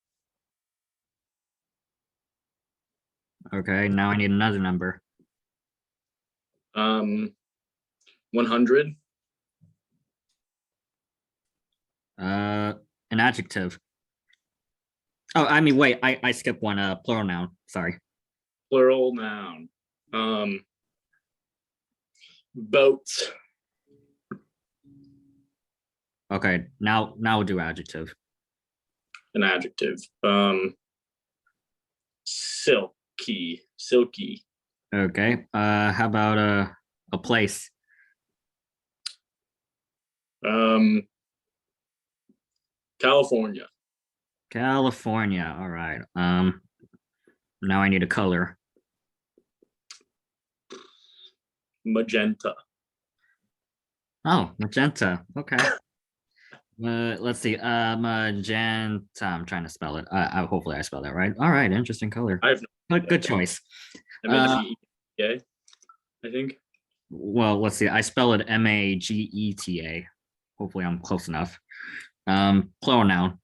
Okay. Now I need another number. 100. An adjective. Oh, I mean, wait. I skipped one. Plural noun. Sorry. Plural noun. Boats. Okay. Now we'll do adjective. An adjective. Silky. Silky. Okay. How about a place? California. California. All right. Now I need a color. Magenta. Oh, magenta. Okay. Let's see. Magenta. I'm trying to spell it. Hopefully I spell that right. All right. Interesting color. I have no Good choice. Mageta, I think. Well, let's see. I spell it Mageta. Hopefully I'm close enough. Plural noun.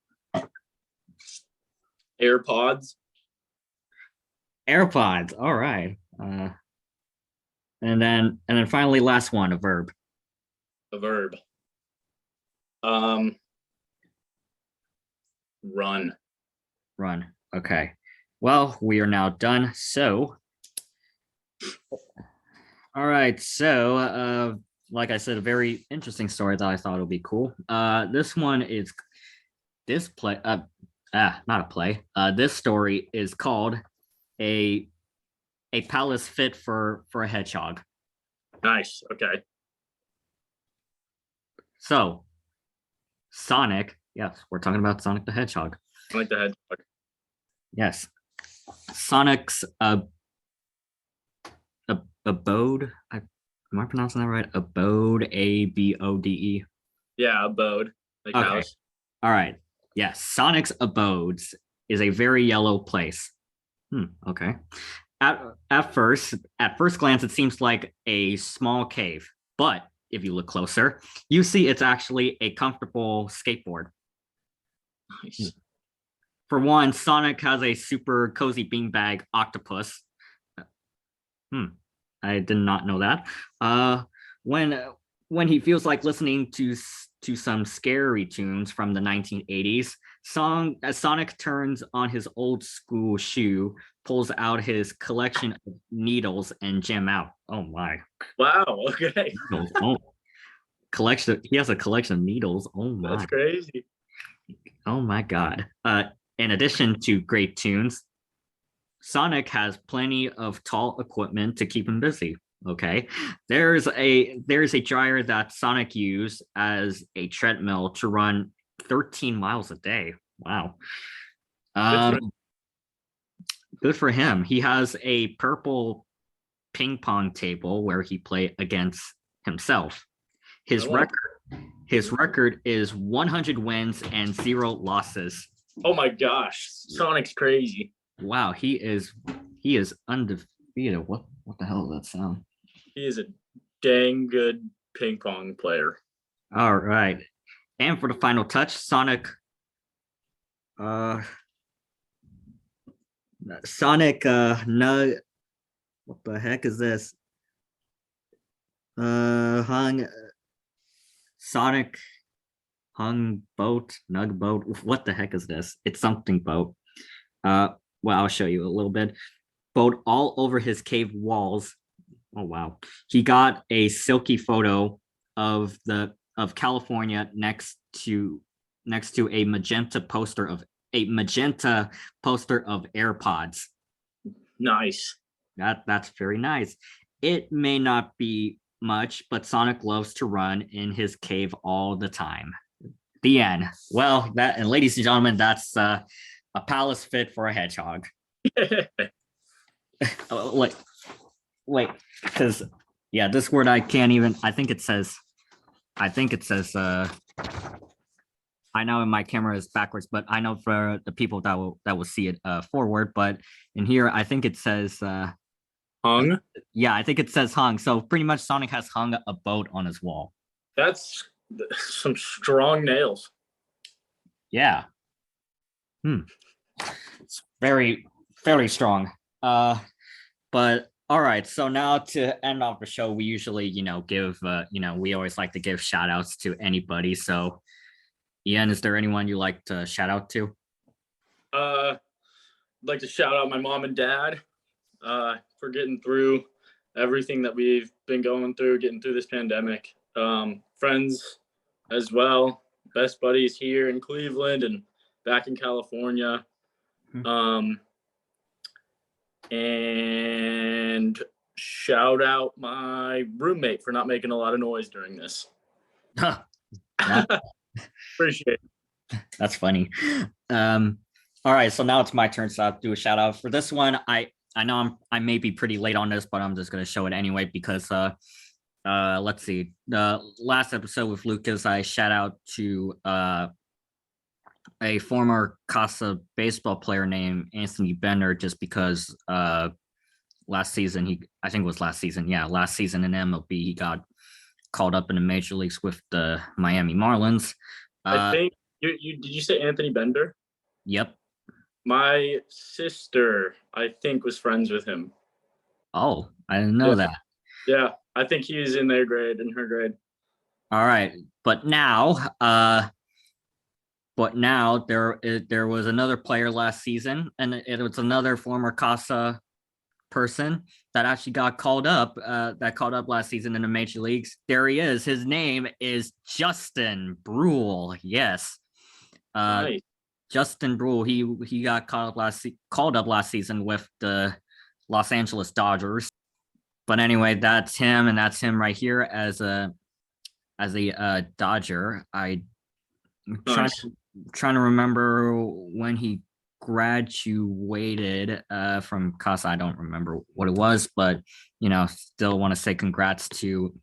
AirPods. AirPods. All right. And then finally last one, a verb. A verb. Run. Run. Okay. Well, we are now done. So, all right. So, like I said, a very interesting story that I thought would be cool. This one is this play. Not a play. This story is called a palace fit for a hedgehog. Nice. Okay. So, Sonic. Yes, we're talking about Sonic the Hedgehog. I like the hedgehog. Yes, Sonic's abode. Am I pronouncing that right? Abode. Abode. Yeah, abode. Like Okay. house. All right. Yes, Sonic's abodes is a very yellow place. Okay. At first glance, it seems like a small cave, but if you look closer, you see it's actually a comfortable skateboard. Nice. For one, Sonic has a super cozy beanbag octopus. I did not know that. When he feels like listening to some scary tunes from the 1980s, as Sonic turns on his old school shoe, pulls out his collection of needles and jam out. Oh my! Wow. Okay. Needles. Oh, collection. He has a collection of needles. Oh my! That's crazy. Oh my God. In addition to great tunes, Sonic has plenty of tall equipment to keep him busy. Okay. There's a dryer that Sonic used as a treadmill to run 13 miles a day. Wow. Um, good for him. He has a purple ping pong table where he played against himself. His record is 100 wins and 0 losses. Oh my gosh, Sonic's crazy. Wow, he is undefeated. What the hell is that sound? He is a dang good ping pong player. All right. And for the final touch, Sonic no, what the heck is this? Sonic hung boat, nug boat. What the heck is this? It's something boat. Well, I'll show you a little bit. Boat all over his cave walls. Oh wow. He got a silky photo of California next to a magenta poster of AirPods. Nice. That's very nice. It may not be much, but Sonic loves to run in his cave all the time. The end. Well, and ladies and gentlemen, that's a palace fit for a hedgehog. Oh, wait, because this word I can't even. I think it says. I know in my camera is backwards, but I know for the people that will see it forward. But in here, I think it says hung. Yeah, I think it says hung. So pretty much, Sonic has hung a boat on his wall. That's some strong nails. Yeah. It's very, very strong. But all right. So now to end off the show, we usually, give, we always like to give shout outs to anybody. So, Ian, is there anyone you like to shout out to? I'd like to shout out my mom and dad for getting through everything that we've been going through, getting through this pandemic. Friends as well, best buddies here in Cleveland and back in California. And shout out my roommate for not making a lot of noise during this. Appreciate it. That's funny. All right, so now it's my turn. So I'll do a shout out for this one. I know I may be pretty late on this, but I'm just gonna show it anyway because let's see. The last episode with Lucas, I shout out to a former Casa baseball player named Anthony Bender, just because last season last season in MLB he got called up in the major leagues with the Miami Marlins. I think you did you say Anthony Bender? Yep. My sister, I think, was friends with him. Oh, I didn't know that. Yeah, I think he was in her grade. All right, but now there was another player last season, and it was another former Casa person that actually got called up. That called up last season in the major leagues. There he is. His name is Justin Brule. Yes. Nice. Justin Brule, he got called up last season with the Los Angeles Dodgers. But anyway, that's him, and that's him right here as a Dodger. I'm trying to remember when he graduated from Casa. I don't remember what it was, but still want to say congrats to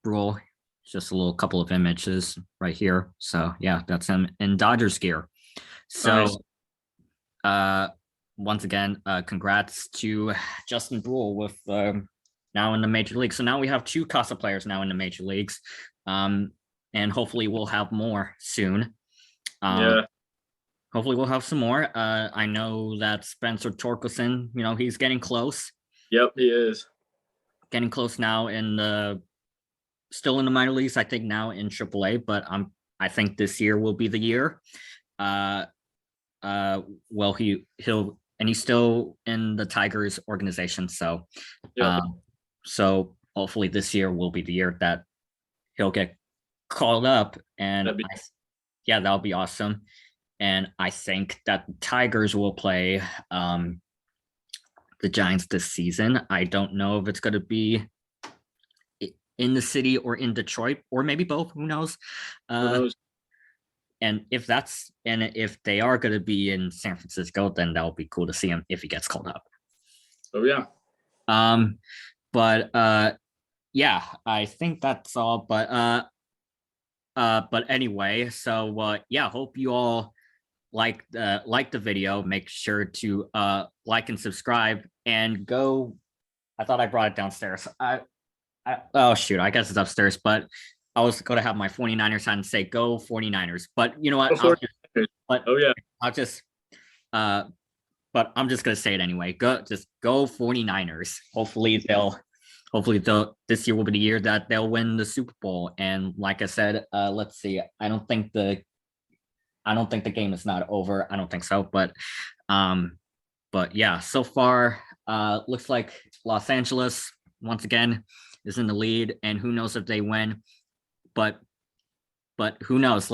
Brule. Just a little couple of images right here. So yeah, that's him in Dodgers gear. So, once again, congrats to Justin Brule with now in the major leagues. So now we have 2 Casa players now in the major leagues, and hopefully we'll have more soon. Hopefully we'll have some more. I know that Spencer Torkelson, he's getting close. Yep, he is getting close now still in the minor leagues. I think now in AAA, but I think this year will be the year. Well, he's still in the Tigers organization, so so hopefully this year will be the year that he'll get called up, and that'll be awesome. And I think that the Tigers will play the Giants this season. I don't know if it's going to be in the city or in Detroit, or maybe both. Who knows? Who knows? And if they are going to be in San Francisco, then that would be cool to see him if he gets called up. Oh yeah. But yeah, I think that's all. But anyway, so yeah, hope you all like the video. Make sure to like and subscribe and go. I thought I brought it downstairs. Oh shoot, I guess it's upstairs, but I was going to have my 49ers sign and say go 49ers, but you know what? But I'm just going to say it anyway. Go 49ers. Hopefully this year will be the year that they'll win the Super Bowl. And like I said, let's see. I don't think the game is not over. I don't think so, but yeah, so far looks like Los Angeles once again is in the lead, and who knows if they win. But who knows?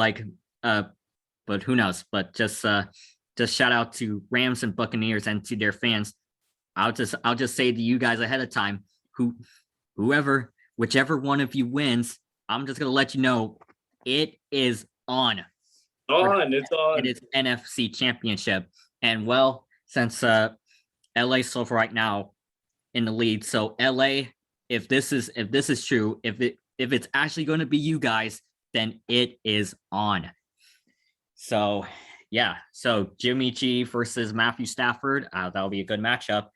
But just shout out to Rams and Buccaneers and to their fans. I'll just say to you guys ahead of time, whichever one of you wins, I'm just gonna let you know it is on. It's on. It is NFC Championship, and well, since LA so far right now in the lead, so LA, if this is true, if it's actually going to be you guys, then it is on. So yeah, so Jimmy G versus Matthew Stafford, that'll be a good matchup,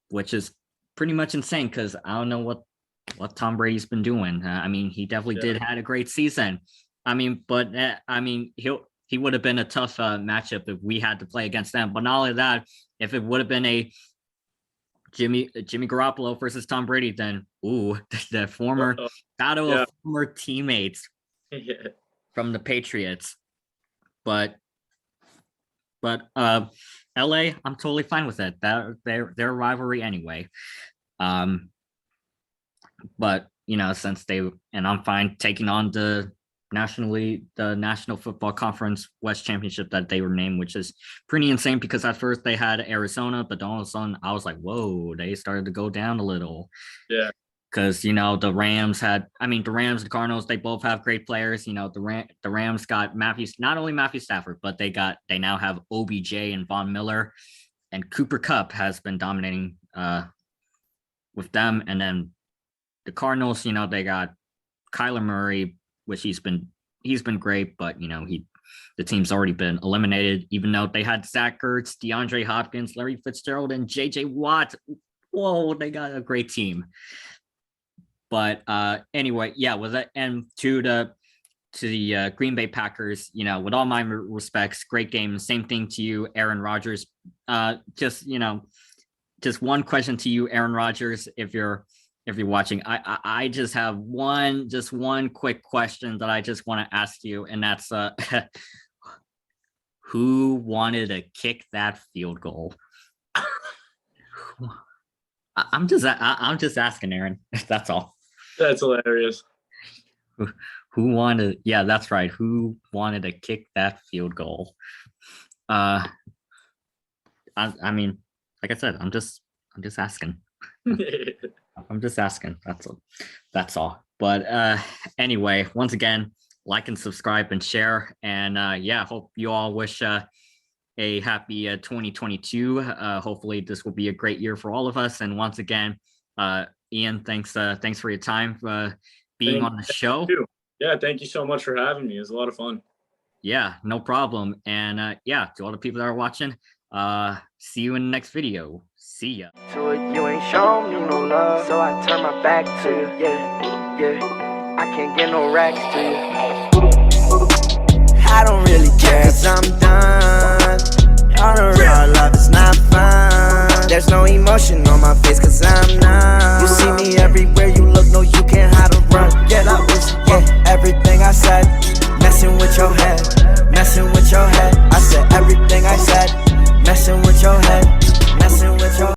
which is pretty much insane because I don't know what Tom Brady's been doing. I mean, he definitely did had a great season. I mean, but he would have been a tough matchup if we had to play against them. But not only that, if it would have been a Jimmy Garoppolo versus Tom Brady, then the former battle of former teammates from the Patriots. But LA, I'm totally fine with it. They're a rivalry anyway. But you know, I'm fine taking on the National Football Conference West Championship that they were named, which is pretty insane because at first they had Arizona, but all of a sudden I was like, whoa, they started to go down a little. Yeah. Because, you know, the Rams, the Cardinals, they both have great players. You know, the Rams got not only Matthew Stafford, but they now have OBJ and Von Miller, and Cooper Kupp has been dominating with them. And then the Cardinals, you know, they got Kyler Murray, which he's been great, but you know, the team's already been eliminated, even though they had Zach Ertz, DeAndre Hopkins, Larry Fitzgerald, and JJ Watt. Whoa, they got a great team. But anyway, yeah, with that, and to the Green Bay Packers, you know, with all my respects, great game. Same thing to you, Aaron Rodgers. Just one question to you, Aaron Rodgers, if you're watching. I just have one quick question that I just want to ask you, and that's who wanted to kick that field goal? I'm just asking, Aaron. That's all. That's hilarious. Who wanted? Yeah, that's right. Who wanted to kick that field goal? I mean, like I said, I'm just asking. I'm just asking. That's all. But anyway, once again, like and subscribe and share. And yeah, hope you all wish a happy 2022. Hopefully this will be a great year for all of us. And once again, Ian, thanks for your time being on the show. Yeah, thank you so much for having me. It was a lot of fun. Yeah, no problem. And yeah, to all the people that are watching, see you in the next video. See ya. To it, you ain't shown me no love, so I turn my back to you. Yeah, I can't get no racks to you.